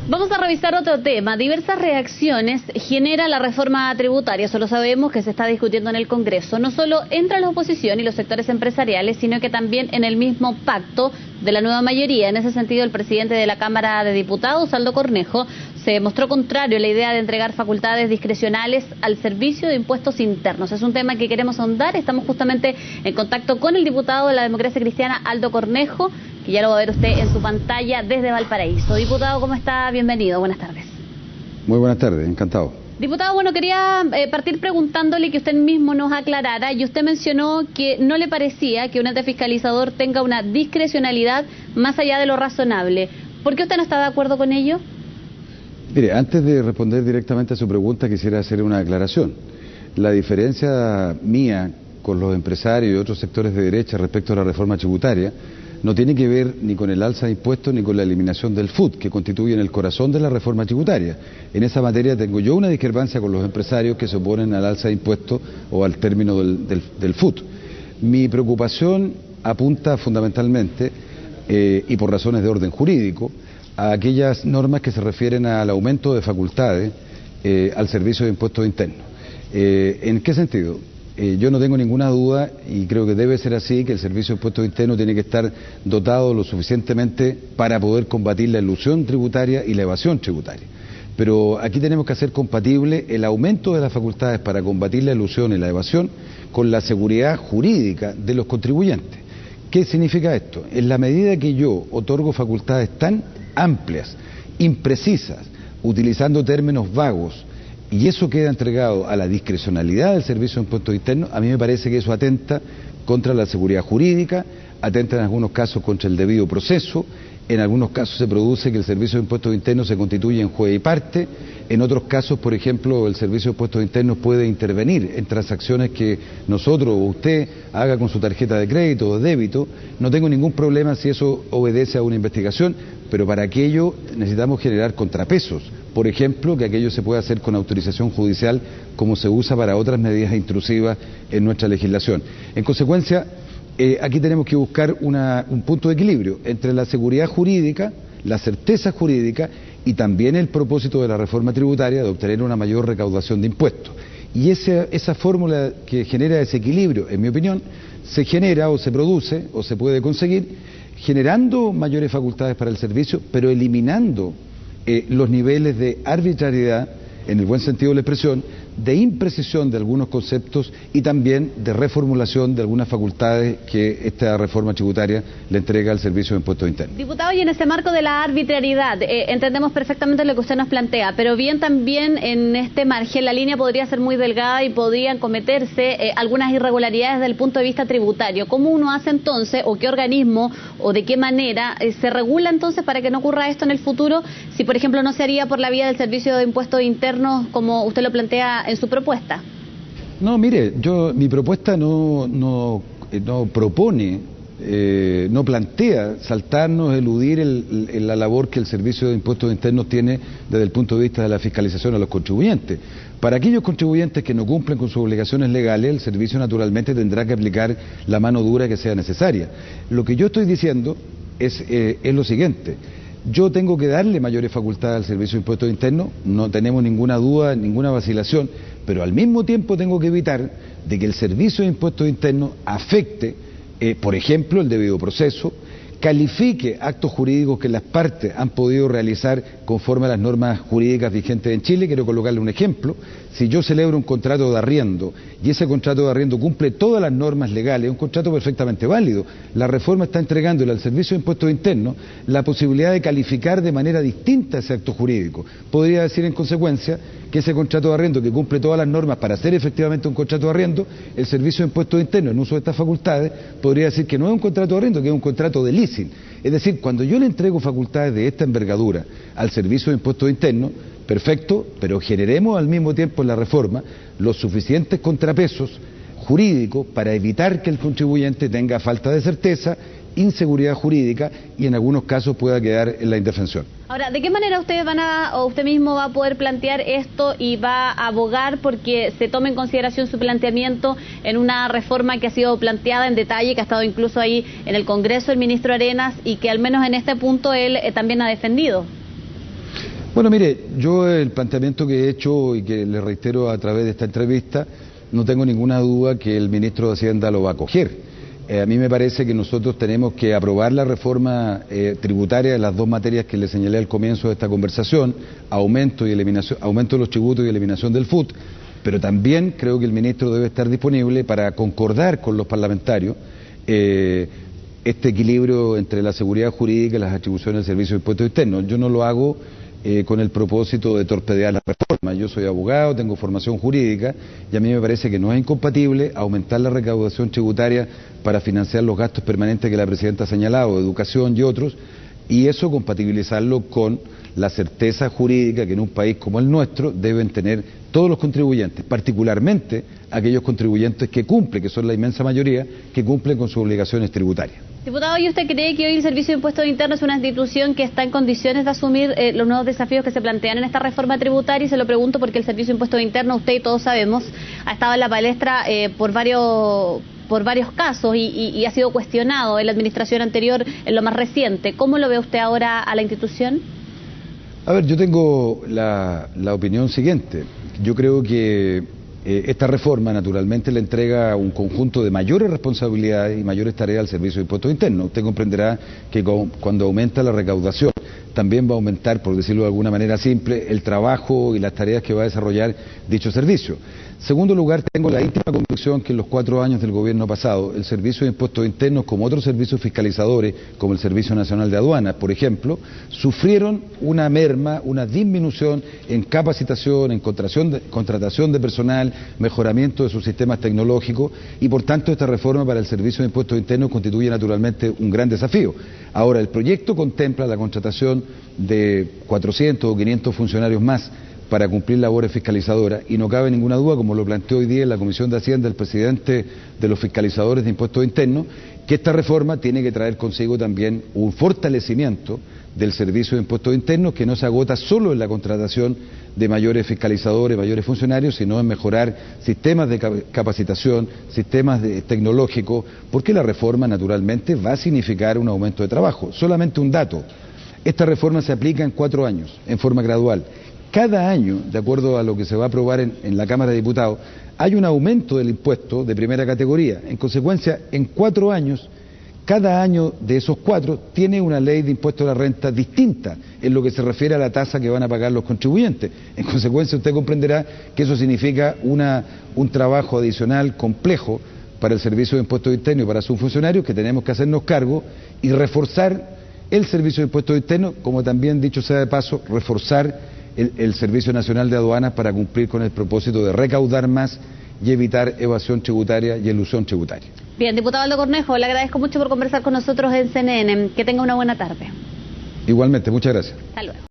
Vamos a revisar otro tema. Diversas reacciones genera la reforma tributaria. Solo sabemos que se está discutiendo en el Congreso, no solo entre la oposición y los sectores empresariales, sino que también en el mismo pacto de la nueva mayoría. En ese sentido, el presidente de la Cámara de Diputados, Aldo Cornejo, se mostró contrario a la idea de entregar facultades discrecionales al Servicio de Impuestos Internos. Es un tema que queremos ahondar. Estamos justamente en contacto con el diputado de la Democracia Cristiana, Aldo Cornejo, que ya lo va a ver usted en su pantalla desde Valparaíso. Diputado, ¿cómo está? Bienvenido, buenas tardes. Muy buenas tardes, encantado. Diputado, bueno, quería partir preguntándole que usted mismo nos aclarara, y usted mencionó que no le parecía que un ente fiscalizador tenga una discrecionalidad más allá de lo razonable. ¿Por qué usted no está de acuerdo con ello? Mire, antes de responder directamente a su pregunta, quisiera hacer una aclaración. La diferencia mía con los empresarios y otros sectores de derecha respecto a la reforma tributaria no tiene que ver ni con el alza de impuestos ni con la eliminación del FUT, que constituyen el corazón de la reforma tributaria. En esa materia tengo yo una discrepancia con los empresarios que se oponen al alza de impuestos o al término del FUT. Mi preocupación apunta fundamentalmente, y por razones de orden jurídico, a aquellas normas que se refieren al aumento de facultades al Servicio de Impuestos Internos. ¿En qué sentido? Yo no tengo ninguna duda, y creo que debe ser así, que el Servicio de Impuestos Internos tiene que estar dotado lo suficientemente para poder combatir la elusión tributaria y la evasión tributaria. Pero aquí tenemos que hacer compatible el aumento de las facultades para combatir la elusión y la evasión con la seguridad jurídica de los contribuyentes. ¿Qué significa esto? En la medida que yo otorgo facultades tan amplias, imprecisas, utilizando términos vagos, y eso queda entregado a la discrecionalidad del Servicio de Impuestos Internos, a mí me parece que eso atenta contra la seguridad jurídica, atenta en algunos casos contra el debido proceso, en algunos casos se produce que el Servicio de Impuestos Internos se constituye en juez y parte, en otros casos, por ejemplo, el Servicio de Impuestos Internos puede intervenir en transacciones que nosotros o usted haga con su tarjeta de crédito o de débito. No tengo ningún problema si eso obedece a una investigación, pero para aquello necesitamos generar contrapesos. Por ejemplo, que aquello se pueda hacer con autorización judicial, como se usa para otras medidas intrusivas en nuestra legislación. En consecuencia, aquí tenemos que buscar un punto de equilibrio entre la seguridad jurídica, la certeza jurídica y también el propósito de la reforma tributaria de obtener una mayor recaudación de impuestos. Y esa fórmula que genera ese equilibrio, en mi opinión, se genera o se produce o se puede conseguir generando mayores facultades para el servicio, pero eliminando los niveles de arbitrariedad, en el buen sentido de la expresión, de imprecisión de algunos conceptos y también de reformulación de algunas facultades que esta reforma tributaria le entrega al Servicio de Impuestos Internos. Diputado, y en ese marco de la arbitrariedad, entendemos perfectamente lo que usted nos plantea, pero bien también en este margen la línea podría ser muy delgada y podrían cometerse algunas irregularidades desde el punto de vista tributario. ¿Cómo uno hace entonces, o qué organismo, o de qué manera se regula entonces para que no ocurra esto en el futuro, si por ejemplo no se haría por la vía del Servicio de Impuestos Internos como usted lo plantea en su propuesta? No, mire, mi propuesta no propone, no plantea saltarnos, eludir la labor que el Servicio de Impuestos Internos tiene desde el punto de vista de la fiscalización a los contribuyentes. Para aquellos contribuyentes que no cumplen con sus obligaciones legales, el servicio naturalmente tendrá que aplicar la mano dura que sea necesaria. Lo que yo estoy diciendo es lo siguiente: yo tengo que darle mayores facultades al Servicio de Impuestos Internos, no tenemos ninguna duda, ninguna vacilación, pero al mismo tiempo tengo que evitar de que el Servicio de Impuestos Internos afecte, por ejemplo, el debido proceso, califique actos jurídicos que las partes han podido realizar conforme a las normas jurídicas vigentes en Chile. Quiero colocarle un ejemplo: si yo celebro un contrato de arriendo y ese contrato de arriendo cumple todas las normas legales, es un contrato perfectamente válido. La reforma está entregándole al Servicio de Impuestos Internos la posibilidad de calificar de manera distinta ese acto jurídico. Podría decir en consecuencia que ese contrato de arriendo que cumple todas las normas para ser efectivamente un contrato de arriendo, el Servicio de Impuestos Internos, en uso de estas facultades, podría decir que no es un contrato de arriendo, que es un contrato de leasing. Es decir, cuando yo le entrego facultades de esta envergadura al Servicio de Impuestos Internos, perfecto, pero generemos al mismo tiempo en la reforma los suficientes contrapesos jurídicos para evitar que el contribuyente tenga falta de certeza, inseguridad jurídica y en algunos casos pueda quedar en la indefensión. Ahora, ¿de qué manera ustedes usted mismo va a poder plantear esto y va a abogar porque se tome en consideración su planteamiento en una reforma que ha sido planteada en detalle, que ha estado incluso ahí en el Congreso el ministro Arenas y que al menos en este punto él también ha defendido? Bueno, mire, yo el planteamiento que he hecho y que le reitero a través de esta entrevista, no tengo ninguna duda que el ministro de Hacienda lo va a acoger. A mí me parece que nosotros tenemos que aprobar la reforma tributaria de las dos materias que le señalé al comienzo de esta conversación, aumento de los tributos y eliminación del FUT, pero también creo que el ministro debe estar disponible para concordar con los parlamentarios este equilibrio entre la seguridad jurídica y las atribuciones del Servicio de Impuestos Internos. Yo no lo hago con el propósito de torpedear la reforma. Yo soy abogado, tengo formación jurídica y a mí me parece que no es incompatible aumentar la recaudación tributaria para financiar los gastos permanentes que la Presidenta ha señalado, educación y otros, y eso compatibilizarlo con la certeza jurídica que en un país como el nuestro deben tener todos los contribuyentes, particularmente aquellos contribuyentes que cumplen, que son la inmensa mayoría, que cumplen con sus obligaciones tributarias. Diputado, ¿y usted cree que hoy el Servicio de Impuestos Internos es una institución que está en condiciones de asumir los nuevos desafíos que se plantean en esta reforma tributaria? Y se lo pregunto porque el Servicio de Impuestos Internos, usted y todos sabemos, ha estado en la palestra por varios casos y ha sido cuestionado en la administración anterior, en lo más reciente. ¿Cómo lo ve usted ahora a la institución? A ver, yo tengo la opinión siguiente. Yo creo que esta reforma naturalmente le entrega un conjunto de mayores responsabilidades y mayores tareas al Servicio de Impuestos Internos. Usted comprenderá que cuando aumenta la recaudación también va a aumentar, por decirlo de alguna manera simple, el trabajo y las tareas que va a desarrollar dicho servicio. Segundo lugar, tengo la íntima convicción que en los 4 años del gobierno pasado, el Servicio de Impuestos Internos, como otros servicios fiscalizadores, como el Servicio Nacional de Aduanas, por ejemplo, sufrieron una merma, una disminución en capacitación, en contratación de personal, mejoramiento de sus sistemas tecnológicos, y por tanto esta reforma para el Servicio de Impuestos Internos constituye naturalmente un gran desafío. Ahora, el proyecto contempla la contratación de 400 o 500 funcionarios más para cumplir labores fiscalizadoras, y no cabe ninguna duda, como lo planteó hoy día en la Comisión de Hacienda el presidente de los fiscalizadores de impuestos internos, que esta reforma tiene que traer consigo también un fortalecimiento del Servicio de Impuestos Internos, que no se agota solo en la contratación de mayores fiscalizadores, mayores funcionarios, sino en mejorar sistemas de capacitación, sistemas tecnológicos, porque la reforma naturalmente va a significar un aumento de trabajo. Solamente un dato: esta reforma se aplica en 4 años, en forma gradual. Cada año, de acuerdo a lo que se va a aprobar en la Cámara de Diputados, hay un aumento del impuesto de primera categoría. En consecuencia, en 4 años, cada año de esos 4 tiene una ley de impuesto a la renta distinta en lo que se refiere a la tasa que van a pagar los contribuyentes. En consecuencia, usted comprenderá que eso significa un trabajo adicional complejo para el Servicio de Impuestos Internos y para sus funcionarios, que tenemos que hacernos cargo y reforzar el Servicio de Impuestos Internos, como también, dicho sea de paso, reforzar el Servicio Nacional de Aduanas para cumplir con el propósito de recaudar más y evitar evasión tributaria y elusión tributaria. Bien, diputado Aldo Cornejo, le agradezco mucho por conversar con nosotros en CNN. Que tenga una buena tarde. Igualmente, muchas gracias. Hasta luego.